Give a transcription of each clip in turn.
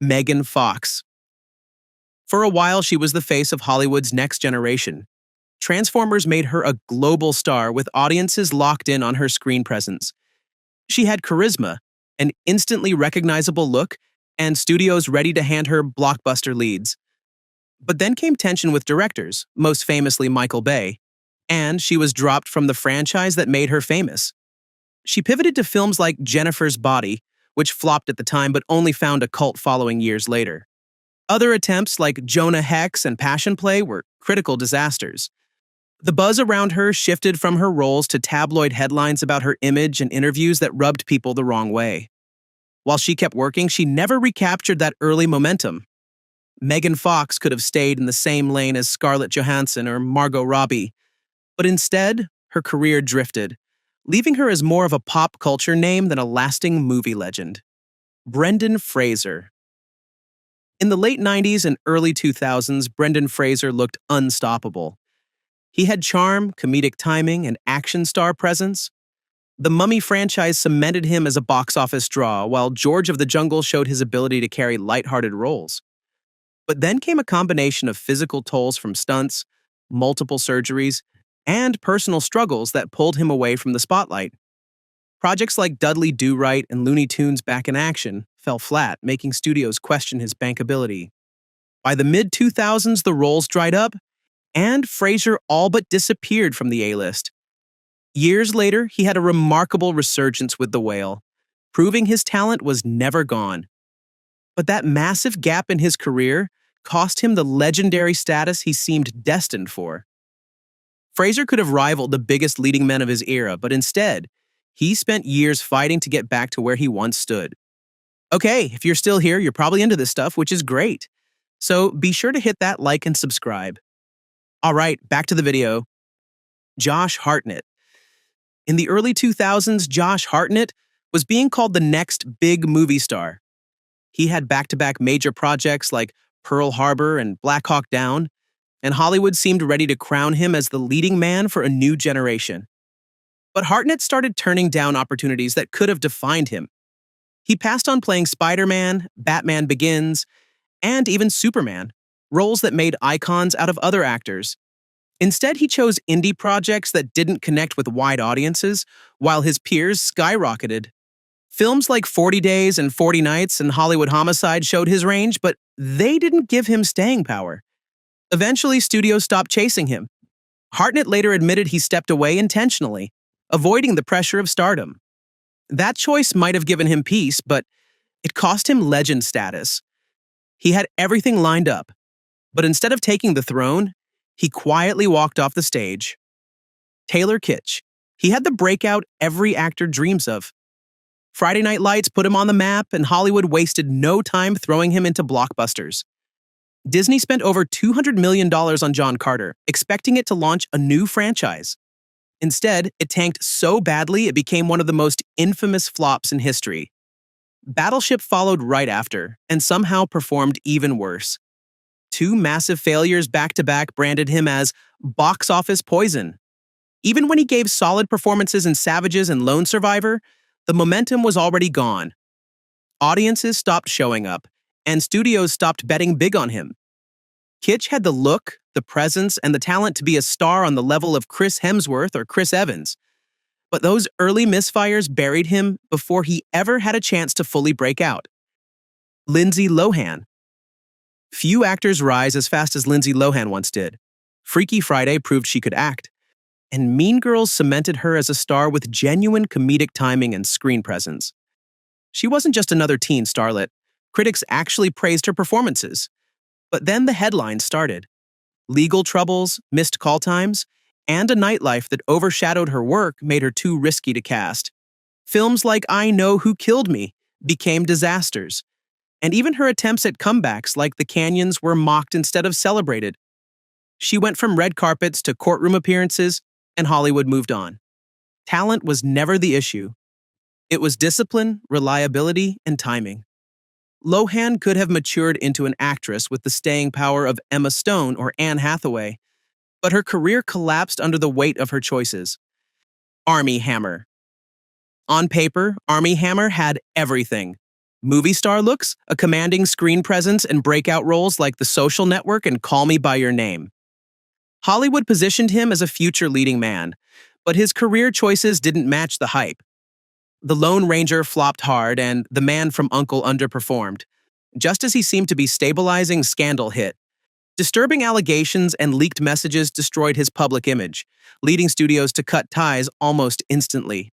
Megan Fox. For a while, she was the face of Hollywood's next generation. Transformers made her a global star with audiences locked in on her screen presence. She had charisma, an instantly recognizable look, and studios ready to hand her blockbuster leads. But then came tension with directors, most famously Michael Bay, and she was dropped from the franchise that made her famous. She pivoted to films like Jennifer's Body, which flopped at the time but only found a cult following years later. Other attempts like Jonah Hex and Passion Play were critical disasters. The buzz around her shifted from her roles to tabloid headlines about her image and interviews that rubbed people the wrong way. While she kept working, she never recaptured that early momentum. Megan Fox could have stayed in the same lane as Scarlett Johansson or Margot Robbie, but instead, her career drifted, leaving her as more of a pop culture name than a lasting movie legend. Brendan Fraser. In the late 90s and early 2000s, Brendan Fraser looked unstoppable. He had charm, comedic timing, and action star presence. The Mummy franchise cemented him as a box office draw, while George of the Jungle showed his ability to carry lighthearted roles. But then came a combination of physical tolls from stunts, multiple surgeries, and personal struggles that pulled him away from the spotlight. Projects like Dudley Do-Right and Looney Tunes Back in Action fell flat, making studios question his bankability. By the mid-2000s, the roles dried up, and Fraser all but disappeared from the A-list. Years later, he had a remarkable resurgence with The Whale, proving his talent was never gone. But that massive gap in his career cost him the legendary status he seemed destined for. Fraser could have rivaled the biggest leading men of his era, but instead, he spent years fighting to get back to where he once stood. Okay, if you're still here, you're probably into this stuff, which is great. So be sure to hit that like and subscribe. All right, back to the video. Josh Hartnett. In the early 2000s, Josh Hartnett was being called the next big movie star. He had back-to-back major projects like Pearl Harbor and Black Hawk Down, and Hollywood seemed ready to crown him as the leading man for a new generation. But Hartnett started turning down opportunities that could have defined him. He passed on playing Spider-Man, Batman Begins, and even Superman, roles that made icons out of other actors. Instead, he chose indie projects that didn't connect with wide audiences, while his peers skyrocketed. Films like 40 Days and 40 Nights and Hollywood Homicide showed his range, but they didn't give him staying power. Eventually, studios stopped chasing him. Hartnett later admitted he stepped away intentionally, avoiding the pressure of stardom. That choice might have given him peace, but it cost him legend status. He had everything lined up, but instead of taking the throne, he quietly walked off the stage. Taylor Kitsch. He had the breakout every actor dreams of. Friday Night Lights put him on the map, and Hollywood wasted no time throwing him into blockbusters. Disney spent over $200 million on John Carter, expecting it to launch a new franchise. Instead, it tanked so badly it became one of the most infamous flops in history. Battleship followed right after, and somehow performed even worse. Two massive failures back-to-back branded him as box office poison. Even when he gave solid performances in Savages and Lone Survivor, the momentum was already gone. Audiences stopped showing up, and studios stopped betting big on him. Kitsch had the look, the presence, and the talent to be a star on the level of Chris Hemsworth or Chris Evans. But those early misfires buried him before he ever had a chance to fully break out. Lindsay Lohan. Few actors rise as fast as Lindsay Lohan once did. Freaky Friday proved she could act, and Mean Girls cemented her as a star with genuine comedic timing and screen presence. She wasn't just another teen starlet. Critics actually praised her performances. But then the headlines started. Legal troubles, missed call times, and a nightlife that overshadowed her work made her too risky to cast. Films like I Know Who Killed Me became disasters, and even her attempts at comebacks like The Canyons were mocked instead of celebrated. She went from red carpets to courtroom appearances, and Hollywood moved on. Talent was never the issue. It was discipline, reliability, and timing. Lohan could have matured into an actress with the staying power of Emma Stone or Anne Hathaway, but her career collapsed under the weight of her choices. Armie Hammer. On paper, Armie Hammer had everything. Movie star looks, a commanding screen presence, and breakout roles like The Social Network and Call Me by Your Name. Hollywood positioned him as a future leading man, but his career choices didn't match the hype. The Lone Ranger flopped hard, and The Man from U.N.C.L.E. underperformed. Just as he seemed to be stabilizing, scandal hit. Disturbing allegations and leaked messages destroyed his public image, leading studios to cut ties almost instantly.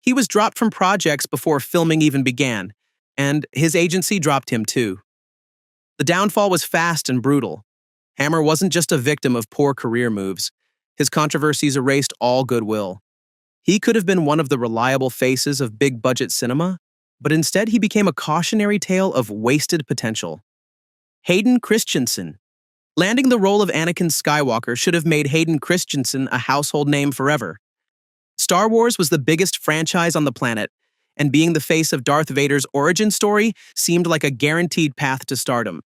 He was dropped from projects before filming even began, and his agency dropped him too. The downfall was fast and brutal. Hammer wasn't just a victim of poor career moves. His controversies erased all goodwill. He could have been one of the reliable faces of big-budget cinema, but instead he became a cautionary tale of wasted potential. Hayden Christensen. Landing the role of Anakin Skywalker should have made Hayden Christensen a household name forever. Star Wars was the biggest franchise on the planet, and being the face of Darth Vader's origin story seemed like a guaranteed path to stardom.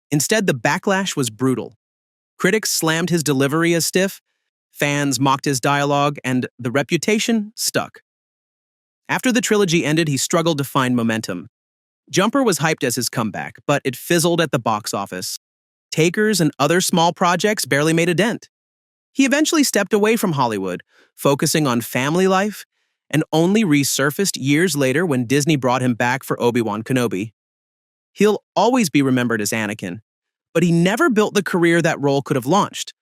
Instead, the backlash was brutal. Critics slammed his delivery as stiff, fans mocked his dialogue, and the reputation stuck. After the trilogy ended, he struggled to find momentum. Jumper was hyped as his comeback, but it fizzled at the box office. Takers and other small projects barely made a dent. He eventually stepped away from Hollywood, focusing on family life, and only resurfaced years later when Disney brought him back for Obi-Wan Kenobi. He'll always be remembered as Anakin, but he never built the career that role could have launched.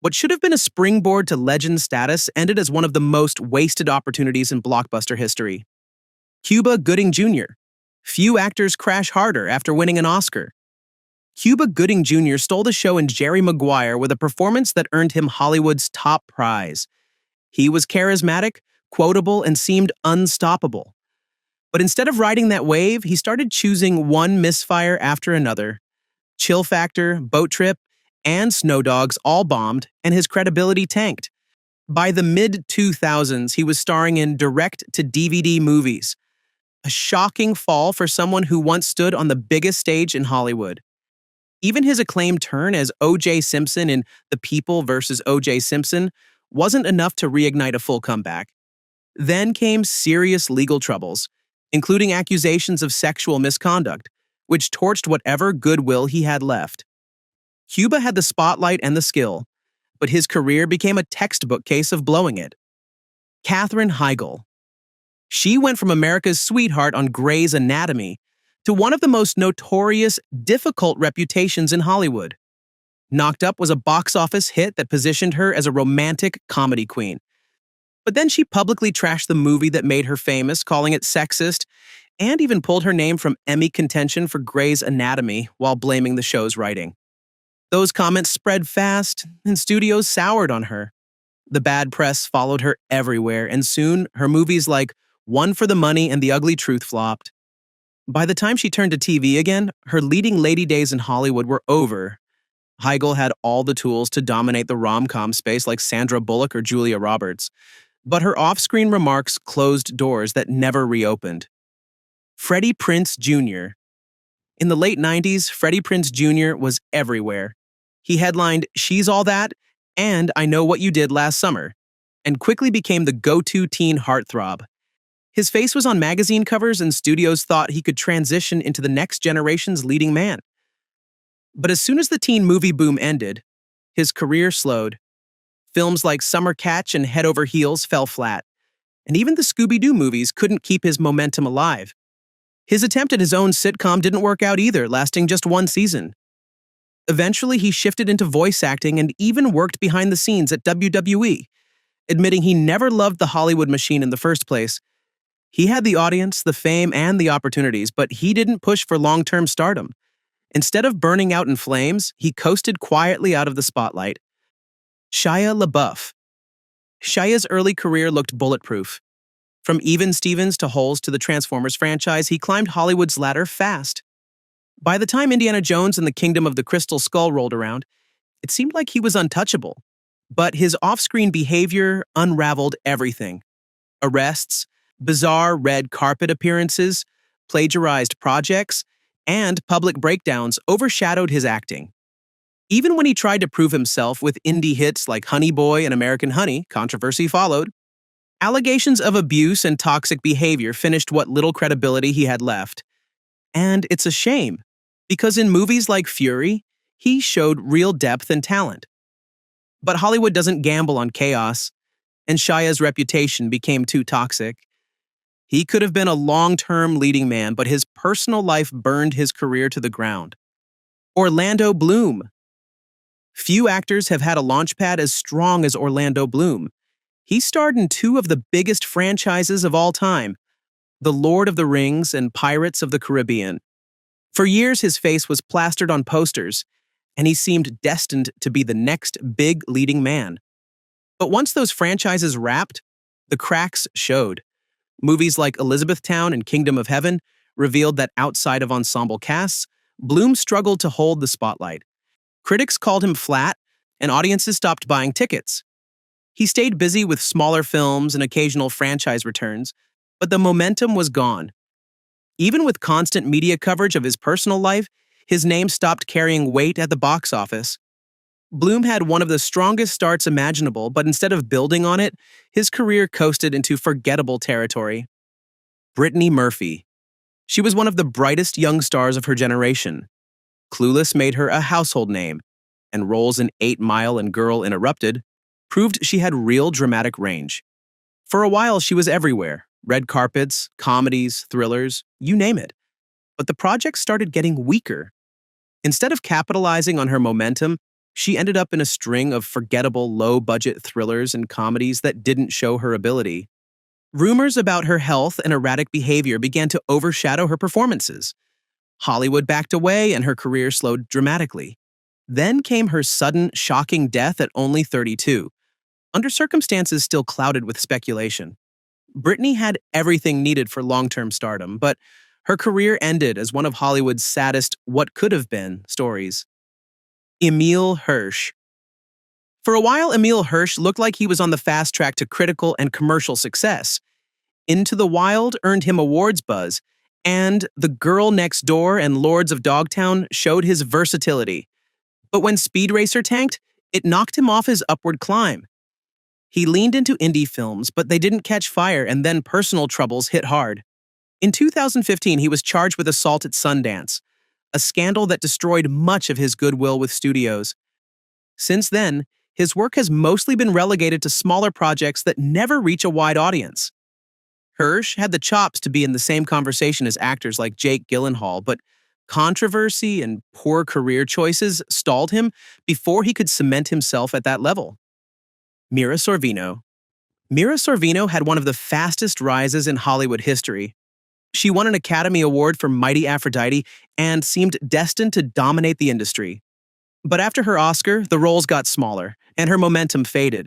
What should have been a springboard to legend status ended as one of the most wasted opportunities in blockbuster history. Cuba Gooding Jr. Few actors crash harder after winning an Oscar. Cuba Gooding Jr. stole the show in Jerry Maguire with a performance that earned him Hollywood's top prize. He was charismatic, quotable, and seemed unstoppable. But instead of riding that wave, he started choosing one misfire after another. Chill Factor, Boat Trip, and Snow Dogs all bombed, and his credibility tanked. By the mid-2000s, he was starring in direct-to-DVD movies. A shocking fall for someone who once stood on the biggest stage in Hollywood. Even his acclaimed turn as O.J. Simpson in The People vs. O.J. Simpson wasn't enough to reignite a full comeback. Then came serious legal troubles, including accusations of sexual misconduct, which torched whatever goodwill he had left. Cuba had the spotlight and the skill, but his career became a textbook case of blowing it. Katherine Heigl. She went from America's sweetheart on Grey's Anatomy to one of the most notorious, difficult reputations in Hollywood. Knocked Up was a box office hit that positioned her as a romantic comedy queen. But then she publicly trashed the movie that made her famous, calling it sexist, and even pulled her name from Emmy contention for Grey's Anatomy while blaming the show's writing. Those comments spread fast, and studios soured on her. The bad press followed her everywhere, and soon her movies like One for the Money and The Ugly Truth flopped. By the time she turned to TV again, her leading lady days in Hollywood were over. Heigl had all the tools to dominate the rom-com space like Sandra Bullock or Julia Roberts, but her off-screen remarks closed doors that never reopened. Freddie Prinze Jr. In the late 90s, Freddie Prinze Jr. was everywhere. He headlined She's All That and I Know What You Did Last Summer, and quickly became the go-to teen heartthrob. His face was on magazine covers, and studios thought he could transition into the next generation's leading man. But as soon as the teen movie boom ended, his career slowed. Films like Summer Catch and Head Over Heels fell flat, and even the Scooby-Doo movies couldn't keep his momentum alive. His attempt at his own sitcom didn't work out either, lasting just one season. Eventually, he shifted into voice acting and even worked behind the scenes at WWE, admitting he never loved the Hollywood machine in the first place. He had the audience, the fame, and the opportunities, but he didn't push for long-term stardom. Instead of burning out in flames, he coasted quietly out of the spotlight. Shia LaBeouf. Shia's early career looked bulletproof. From Even Stevens to Holes to the Transformers franchise, he climbed Hollywood's ladder fast. By the time Indiana Jones and the Kingdom of the Crystal Skull rolled around, it seemed like he was untouchable. But his off-screen behavior unraveled everything. Arrests, bizarre red carpet appearances, plagiarized projects, and public breakdowns overshadowed his acting. Even when he tried to prove himself with indie hits like Honey Boy and American Honey, controversy followed. Allegations of abuse and toxic behavior finished what little credibility he had left. And it's a shame, because in movies like Fury, he showed real depth and talent. But Hollywood doesn't gamble on chaos, and Shia's reputation became too toxic. He could have been a long-term leading man, but his personal life burned his career to the ground. Orlando Bloom. Few actors have had a launchpad as strong as Orlando Bloom. He starred in two of the biggest franchises of all time, The Lord of the Rings and Pirates of the Caribbean. For years, his face was plastered on posters, and he seemed destined to be the next big leading man. But once those franchises wrapped, the cracks showed. Movies like Elizabethtown and Kingdom of Heaven revealed that outside of ensemble casts, Bloom struggled to hold the spotlight. Critics called him flat, and audiences stopped buying tickets. He stayed busy with smaller films and occasional franchise returns, but the momentum was gone. Even with constant media coverage of his personal life, his name stopped carrying weight at the box office. Bloom had one of the strongest starts imaginable, but instead of building on it, his career coasted into forgettable territory. Brittany Murphy. She was one of the brightest young stars of her generation. Clueless made her a household name, and roles in 8 Mile and Girl Interrupted proved she had real dramatic range. For a while, she was everywhere. Red carpets, comedies, thrillers, you name it. But the project started getting weaker. Instead of capitalizing on her momentum, she ended up in a string of forgettable low-budget thrillers and comedies that didn't show her ability. Rumors about her health and erratic behavior began to overshadow her performances. Hollywood backed away and her career slowed dramatically. Then came her sudden, shocking death at only 32, under circumstances still clouded with speculation. Brittany had everything needed for long-term stardom, but her career ended as one of Hollywood's saddest what could have been stories. Emile Hirsch. For a while, Emile Hirsch looked like he was on the fast track to critical and commercial success. Into the Wild earned him awards buzz, and The Girl Next Door and Lords of Dogtown showed his versatility. But when Speed Racer tanked, it knocked him off his upward climb. He leaned into indie films, but they didn't catch fire, and then personal troubles hit hard. In 2015, he was charged with assault at Sundance, a scandal that destroyed much of his goodwill with studios. Since then, his work has mostly been relegated to smaller projects that never reach a wide audience. Hirsch had the chops to be in the same conversation as actors like Jake Gyllenhaal, but controversy and poor career choices stalled him before he could cement himself at that level. Mira Sorvino. Mira Sorvino had one of the fastest rises in Hollywood history. She won an Academy Award for Mighty Aphrodite and seemed destined to dominate the industry. But after her Oscar, the roles got smaller, and her momentum faded.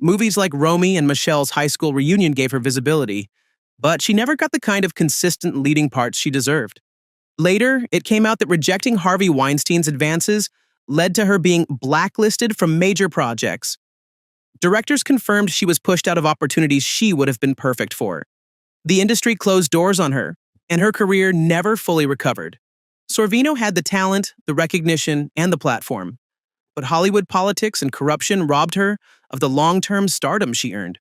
Movies like Romy and Michelle's High School Reunion gave her visibility, but she never got the kind of consistent leading parts she deserved. Later, it came out that rejecting Harvey Weinstein's advances led to her being blacklisted from major projects. Directors confirmed she was pushed out of opportunities she would have been perfect for. The industry closed doors on her, and her career never fully recovered. Sorvino had the talent, the recognition, and the platform, but Hollywood politics and corruption robbed her of the long-term stardom she earned.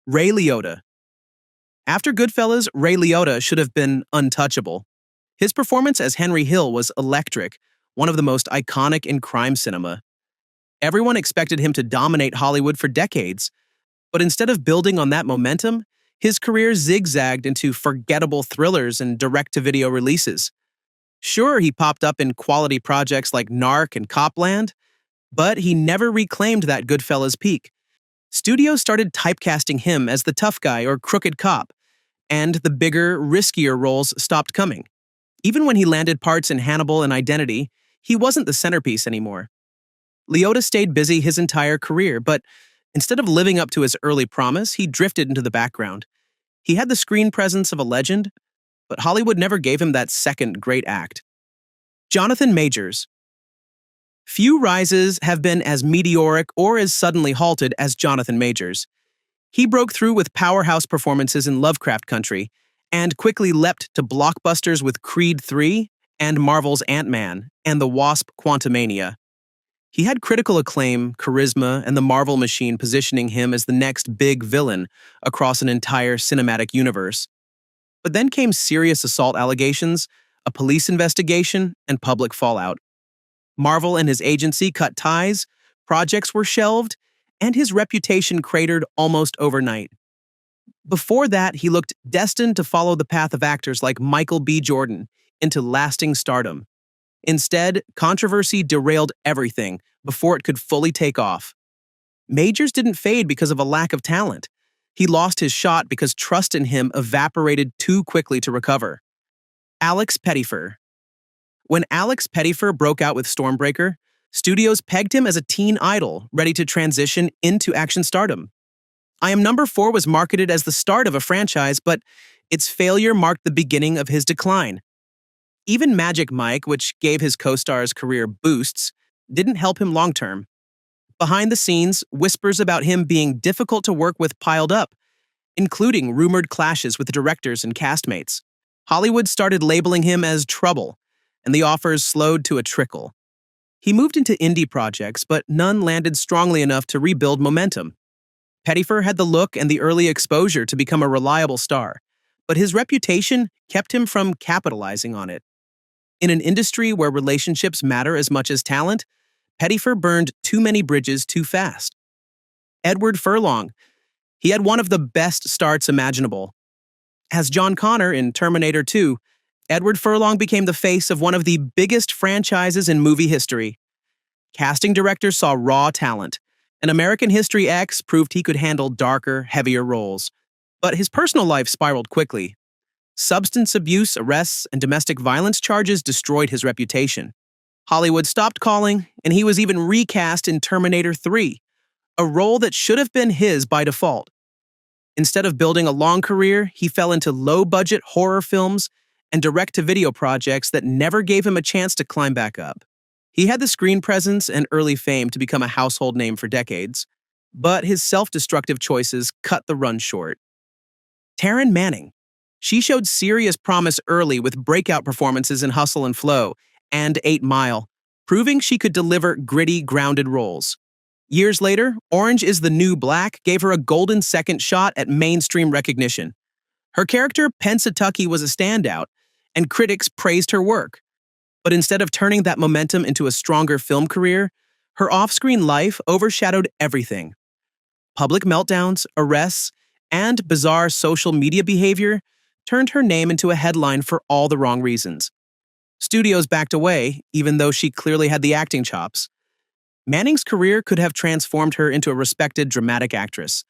Ray Liotta. After Goodfellas, Ray Liotta should have been untouchable. His performance as Henry Hill was electric, one of the most iconic in crime cinema. Everyone expected him to dominate Hollywood for decades, but instead of building on that momentum, his career zigzagged into forgettable thrillers and direct-to-video releases. Sure, he popped up in quality projects like Narc and Copland, but he never reclaimed that Goodfellas peak. Studios started typecasting him as the tough guy or crooked cop, and the bigger, riskier roles stopped coming. Even when he landed parts in Hannibal and Identity, he wasn't the centerpiece anymore. Liotta stayed busy his entire career, but instead of living up to his early promise, he drifted into the background. He had the screen presence of a legend, but Hollywood never gave him that second great act. Jonathan Majors. Few rises have been as meteoric or as suddenly halted as Jonathan Majors. He broke through with powerhouse performances in Lovecraft Country and quickly leapt to blockbusters with Creed III and Marvel's Ant-Man and the Wasp: Quantumania. He had critical acclaim, charisma, and the Marvel machine positioning him as the next big villain across an entire cinematic universe. But then came serious assault allegations, a police investigation, and public fallout. Marvel and his agency cut ties, projects were shelved, and his reputation cratered almost overnight. Before that, he looked destined to follow the path of actors like Michael B. Jordan into lasting stardom. Instead, controversy derailed everything before it could fully take off. Majors didn't fade because of a lack of talent. He lost his shot because trust in him evaporated too quickly to recover. Alex Pettyfer. When Alex Pettyfer broke out with Stormbreaker, studios pegged him as a teen idol ready to transition into action stardom. I Am Number 4 was marketed as the start of a franchise, but its failure marked the beginning of his decline. Even Magic Mike, which gave his co-star's career boosts, didn't help him long-term. Behind the scenes, whispers about him being difficult to work with piled up, including rumored clashes with directors and castmates. Hollywood started labeling him as trouble, and the offers slowed to a trickle. He moved into indie projects, but none landed strongly enough to rebuild momentum. Pettyfer had the look and the early exposure to become a reliable star, but his reputation kept him from capitalizing on it. In an industry where relationships matter as much as talent, Pettyfer burned too many bridges too fast. Edward Furlong. He had one of the best starts imaginable. As John Connor in Terminator 2, Edward Furlong became the face of one of the biggest franchises in movie history. Casting directors saw raw talent, and American History X proved he could handle darker, heavier roles. But his personal life spiraled quickly. Substance abuse, arrests, and domestic violence charges destroyed his reputation. Hollywood stopped calling, and he was even recast in Terminator 3, a role that should have been his by default. Instead of building a long career, he fell into low-budget horror films and direct-to-video projects that never gave him a chance to climb back up. He had the screen presence and early fame to become a household name for decades, but his self-destructive choices cut the run short. Taryn Manning. She showed serious promise early with breakout performances in Hustle and Flow and 8 Mile, proving she could deliver gritty, grounded roles. Years later, Orange is the New Black gave her a golden second shot at mainstream recognition. Her character, Pennsatucky, was a standout, and critics praised her work. But instead of turning that momentum into a stronger film career, her off-screen life overshadowed everything. Public meltdowns, arrests, and bizarre social media behavior turned her name into a headline for all the wrong reasons. Studios backed away, even though she clearly had the acting chops. Manning's career could have transformed her into a respected dramatic actress,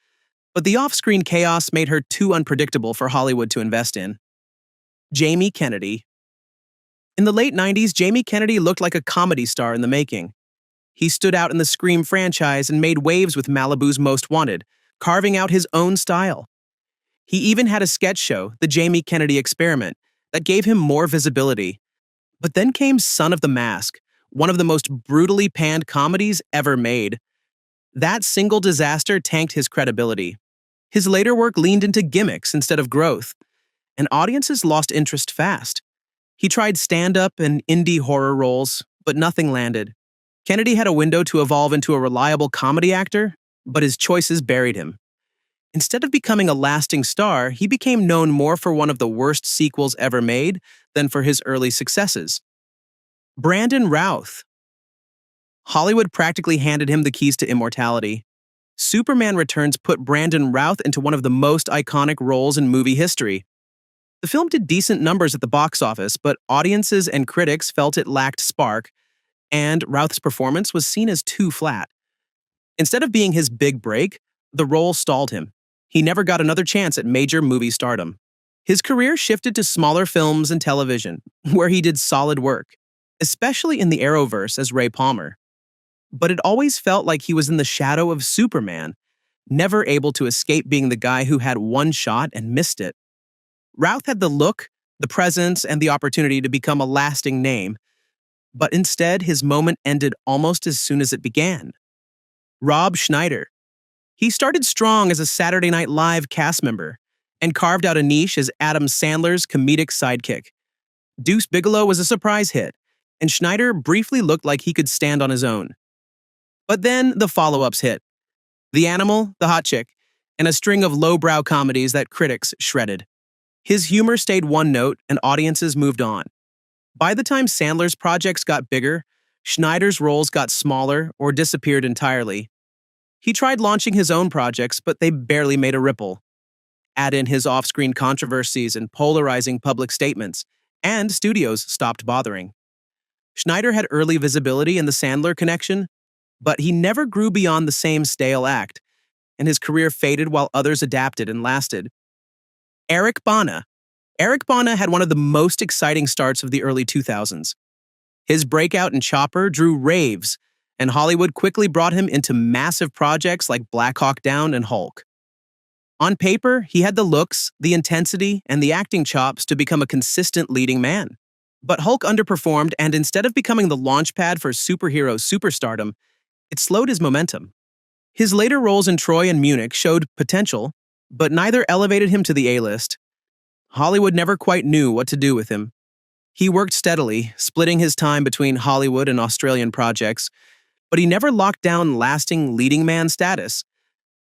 but the off-screen chaos made her too unpredictable for Hollywood to invest in. Jamie Kennedy. In the late 90s, Jamie Kennedy looked like a comedy star in the making. He stood out in the Scream franchise and made waves with Malibu's Most Wanted, carving out his own style. He even had a sketch show, The Jamie Kennedy Experiment, that gave him more visibility. But then came Son of the Mask, one of the most brutally panned comedies ever made. That single disaster tanked his credibility. His later work leaned into gimmicks instead of growth, and audiences lost interest fast. He tried stand-up and indie horror roles, but nothing landed. Kennedy had a window to evolve into a reliable comedy actor, but his choices buried him. Instead of becoming a lasting star, he became known more for one of the worst sequels ever made than for his early successes. Brandon Routh. Hollywood practically handed him the keys to immortality. Superman Returns put Brandon Routh into one of the most iconic roles in movie history. The film did decent numbers at the box office, but audiences and critics felt it lacked spark, and Routh's performance was seen as too flat. Instead of being his big break, the role stalled him. He never got another chance at major movie stardom. His career shifted to smaller films and television, where he did solid work, especially in the Arrowverse as Ray Palmer. But it always felt like he was in the shadow of Superman, never able to escape being the guy who had one shot and missed it. Routh had the look, the presence, and the opportunity to become a lasting name, but instead his moment ended almost as soon as it began. Rob Schneider. He started strong as a Saturday Night Live cast member and carved out a niche as Adam Sandler's comedic sidekick. Deuce Bigalow was a surprise hit, and Schneider briefly looked like he could stand on his own. But then the follow-ups hit. The Animal, The Hot Chick, and a string of lowbrow comedies that critics shredded. His humor stayed one note, and audiences moved on. By the time Sandler's projects got bigger, Schneider's roles got smaller or disappeared entirely. He tried launching his own projects, but they barely made a ripple. Add in his off-screen controversies and polarizing public statements, and studios stopped bothering. Schneider had early visibility in the Sandler connection, but he never grew beyond the same stale act, and his career faded while others adapted and lasted. Eric Bana. Eric Bana had one of the most exciting starts of the early 2000s. His breakout in Chopper drew raves, and Hollywood quickly brought him into massive projects like Black Hawk Down and Hulk. On paper, he had the looks, the intensity, and the acting chops to become a consistent leading man. But Hulk underperformed, and instead of becoming the launchpad for superhero superstardom, it slowed his momentum. His later roles in Troy and Munich showed potential, but neither elevated him to the A-list. Hollywood never quite knew what to do with him. He worked steadily, splitting his time between Hollywood and Australian projects, but he never locked down lasting leading man status.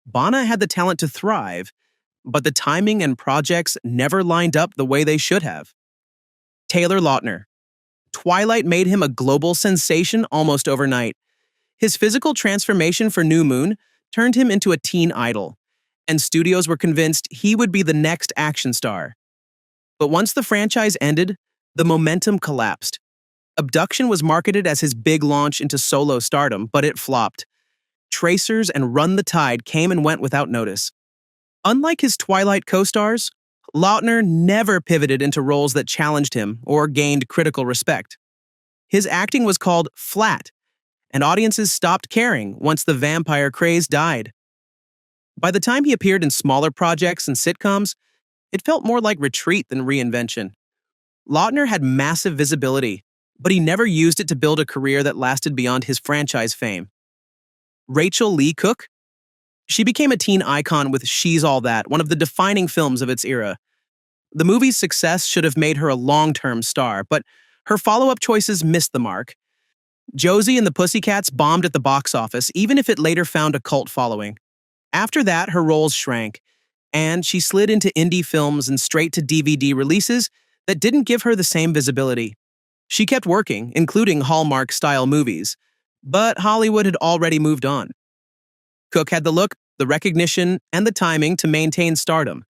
Bana had the talent to thrive, but the timing and projects never lined up the way they should have. Taylor Lautner. Twilight made him a global sensation almost overnight. His physical transformation for New Moon turned him into a teen idol, and studios were convinced he would be the next action star. But once the franchise ended, the momentum collapsed. Abduction was marketed as his big launch into solo stardom, but it flopped. Tracers and Run the Tide came and went without notice. Unlike his Twilight co-stars, Lautner never pivoted into roles that challenged him or gained critical respect. His acting was called flat, and audiences stopped caring once the vampire craze died. By the time he appeared in smaller projects and sitcoms, it felt more like retreat than reinvention. Lautner had massive visibility, but he never used it to build a career that lasted beyond his franchise fame. Rachel Lee Cook. She became a teen icon with She's All That, one of the defining films of its era. The movie's success should have made her a long-term star, but her follow-up choices missed the mark. Josie and the Pussycats bombed at the box office, even if it later found a cult following. After that, her roles shrank, and she slid into indie films and straight-to-DVD releases that didn't give her the same visibility. She kept working, including Hallmark-style movies, but Hollywood had already moved on. Cook had the look, the recognition, and the timing to maintain stardom,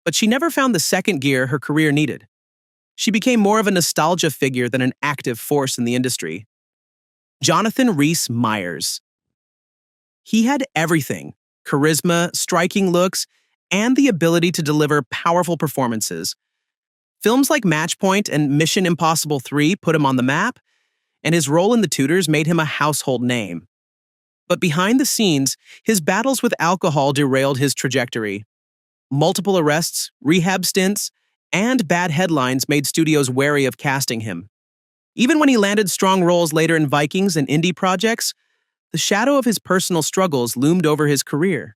but she never found the second gear her career needed. She became more of a nostalgia figure than an active force in the industry. Jonathan Rhys Meyers. He had everything: charisma, striking looks, and the ability to deliver powerful performances. Films like Matchpoint and Mission Impossible 3 put him on the map, and his role in The Tudors made him a household name. But behind the scenes, his battles with alcohol derailed his trajectory. Multiple arrests, rehab stints, and bad headlines made studios wary of casting him. Even when he landed strong roles later in Vikings and indie projects, the shadow of his personal struggles loomed over his career.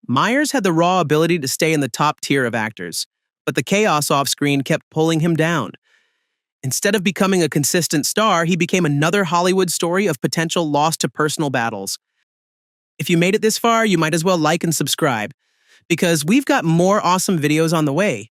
Meyers had the raw ability to stay in the top tier of actors, but the chaos off-screen kept pulling him down. Instead of becoming a consistent star, he became another Hollywood story of potential lost to personal battles. If you made it this far, you might as well like and subscribe, because we've got more awesome videos on the way.